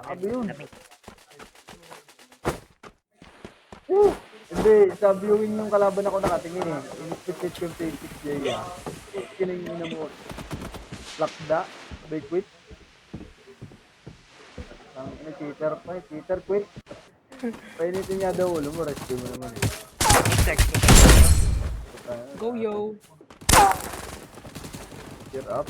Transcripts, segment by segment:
Sabi yun. Hindi, sa viewing yung kalaban ako nakatingin eh. Inspected yung 26 J. Kiningin na mo. Lakda, bay quit. Ang cheater pa eh, cheater quit. Painitin niya daw ulo mo, rescue mo naman eh. Go yo! Cheer up.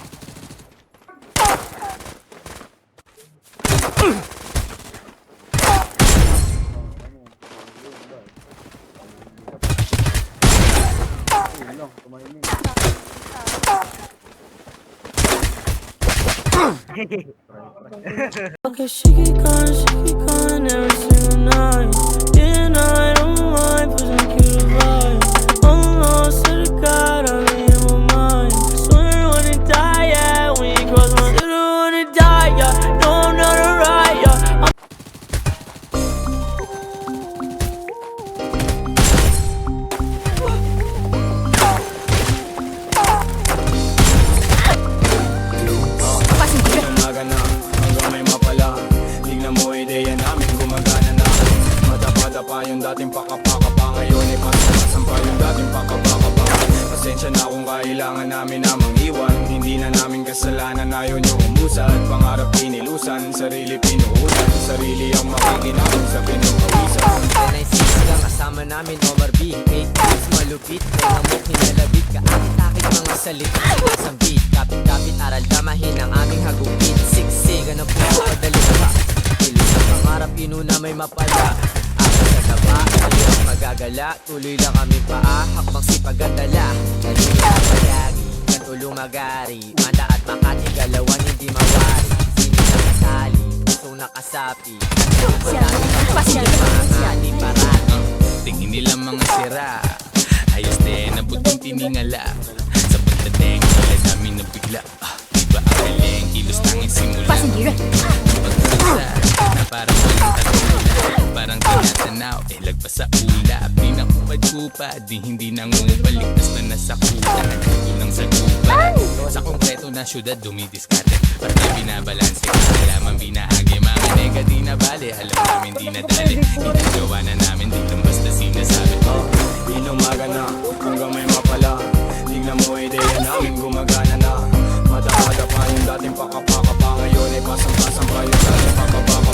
Okay, she keep calling every single night. Yeah, I don't mind, pushing you to vibe. Oh no, swear to God, I'm in my mind. Swear I wanna die, yeah, when you cross my swear I wanna die, yeah. No, I'm not alright, yeah. Umaga na, hanggang may mapala. Tingnan mo ideya namin, gumagana na. Madapa-dapa yung dating pakapakapa. Ngayon ay pasampasan pa yung dating pakapakapa. Pasensya na kung kailangan namin namang iwan. Hindi na namin kasalanan, ayaw nyo umusad. Pangarap pinilusan, sarili pinuulan. Sarili ang makikinabang sa pinupawisan. NICs lang kasama namin, Omar B. 8 years malupit, kaya mo kinalabit ka. Akit-akit mga salita, isang beat. Kapit-kapit, aral damahin ang aming hagupit. Siksiga ng puso, padali pa. Ilis ang pangarap, inuna may mapala. Ako sa gaba, ayos magagala. Tuloy lang kami paa, hakbang sipagadala. Kanina palagi, katulong magari. Manda at Makati, galawan hindi mawari. Sini nakasali, pusong nakasapi. Pangani parati. Tingin nila mga sira, ayos din, nabuting tiningala. Sa pagdating, nila namin nabigla. Iba ang galing, kilos tanging simula. Pagkasa, na parang walang katulad. Parang tinatanaw, lagpas sa ulap. Di na kupad-kupad, di hindi nangungubaligtas na nasa kuta. Kulang sa gubat, sa konkreto na syudad dumidiskarte. Parang binabalanse, alaman binaagi. Mga nega di na bale, alam namin di na dali. Ginagawa na namin, di lang basta sinasabi. Inumaga na, hanggang may mapala. Tingnan mo ideya namin, gumagana na. Madapa-dapa yung dating pakapakapa. Ngayon ay pasang-pasang pa yung dating pakapakapa.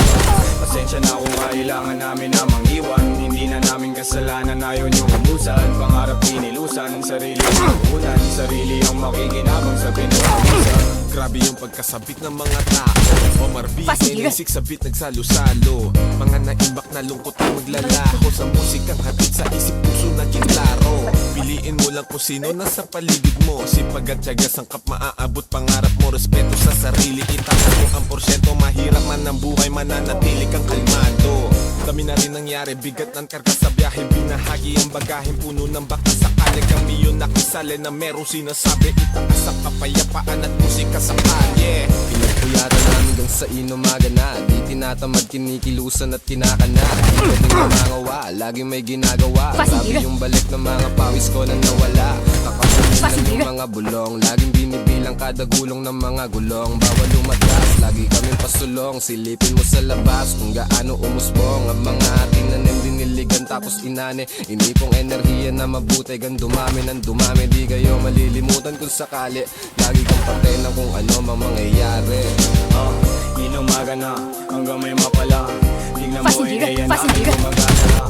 Pasensya na kung kailangan namin namang iwan. Hindi na namin kasalanan, ayaw nyo umusad. Pangarap pinilusan, sarili ang unan. Sarili ang makikinabang sa pinupawisan. Grabe yung pagkasabik ng mga tao. Omar B, N6 sabit nagsalo-salo. Mga naimbak na lungkot ang maglalaho. Sa musikang hatid sa isip puso na kinlaro. Piliin mo lang kung sino nasa paligid mo. Sipag at tiyaga sangkap maaabot pangarap mo. Respeto sa sarili, itakas mo ang porsyento. Mahirap man ang buhay, mananatili kang kalmado. Dami na rin nangyari, bigat ng karga sa biyahe. Binahagi ang bagahin, puno ng baka sa kalag. Ang miyon nakisali na merong sinasabi. Itaas ang kapayapaan at musika sa kalye. Pinagpuyatan namin hanggang sa inumaga na. Di tinatamad, kinikilusan at kinakana. Di pwedeng gumangawa, laging may ginagawa. Grabe yung balik ng mga pawis ko na nawala. Kakapunin yung mga bulong. Laging binibilang kada gulong ng mga gulong. Bawal lumatras, lagi kaming pasulong. Silipin mo sa labas kung gaano umusbong. Ang mga ating nanim diniligan tapos inane. Inipong enerhiya na mabuti gan dumami ng dumami. Di kayo malilimutan kung sakali. Lagi kang patay na kung ano mang mangyayari. Inumaga na, hanggang may mapala. Tingnan mo ideya namin, gumagana na.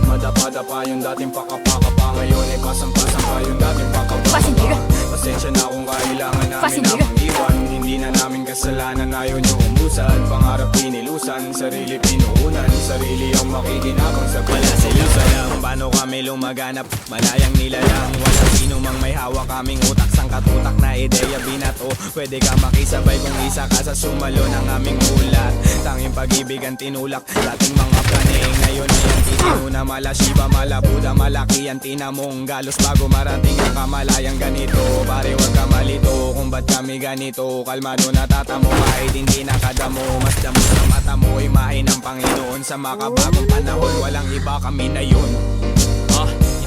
Madapa-dapa yung dating pakapakapa. Ngayon ay pasang-pasang pa yung dating pakapakapa. Pasensya na kung kailangan namin namang iwan. Hindi na namin kasalanan, ayaw nyo umusad. Pangarap pinilusan, sarili pinuunan. Sarili ang makikinabang sa wala sila salang. Paano kami lumaganap, malayang nilalang. Walang sino mang may hawak kaming utak. Sangkatutak na ideya binato. Pwede ka makisabay kung isa ka sa sumalo ng aming ulat. Tanging pag-ibig ang tinulak, dating mga planing. Ngayon ay ang titino na malashiba, malabuda, malaki ang tinamong galos bago marating ang kamalayang ganito. Pare wag ka malito kung ba't kami ganito. Kalmado natatamo kahit hindi nakadamo. Mas damo sa mata mo, imahin ng Panginoon. Sa makabagong panahon, walang iba kami na yun.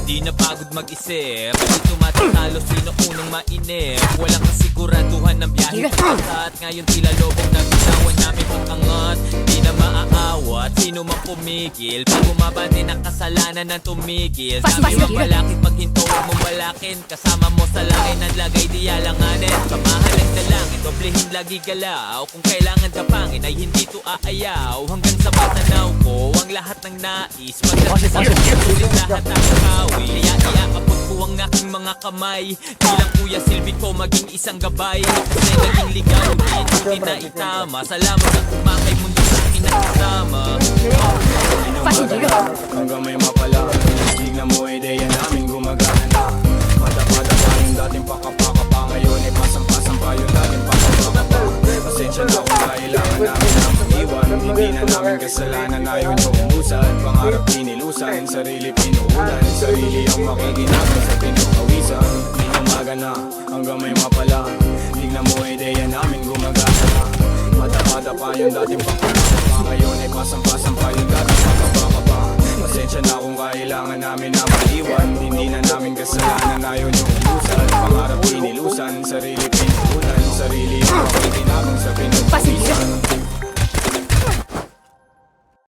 Hindi na pagod mag-isip, pati Talo sino unang mainip. Walang kasiguraduhan ng biyahe pagkat ngayon tila lobong nabitawan namin pag-angat. Di na maaawat, sino mang pumigil. Pag bumaba din ang kasalanan ng tumigil. Sabi mo malakit pag hinto, huwag mong balakin. Kasama mo sa langit ang lagay di alanganin. Kamahalag na langit, doblehin lagi galaw. Kung kailangan tapangin ay hindi to aayaw. Hanggang sa matanaw ko ang lahat ng nais. Magdasal sulit lahat ang kawi. Kaya iakapot ko ang aking mga kamay. Di lang kuya silbi ko maging isang gabay. Kasi naging ligaw din, hindi na itama. Salamat at kumakay mundo sa akin nakasama. Hanggang may mapala, tignan mo ideya namin gumagana na. Mata-mata yung dating pakapaka ngayon ay pasang-pasang pa yung dating pakapaka. Pasensya na kung kailangan namin na mag-iwan. Hindi na namin kasalanan, ayaw nyo umusan. Pangarap pinilusan, sarili pinuulan. Sarili ang makikinaban sa pinukawisan. Di umaga na, hanggang may mapala, tignan mo ideya namin gumagana na. Mata-mata pa yung dating pakapaka ngayon ay pasang-pasang pa yung dating pakapaka. Pasensya na kung kailangan namin na mag-iwan. Hindi na namin kasalanan, ayaw nyo umusan. Pangarap pinilusan, sarili pinuulan.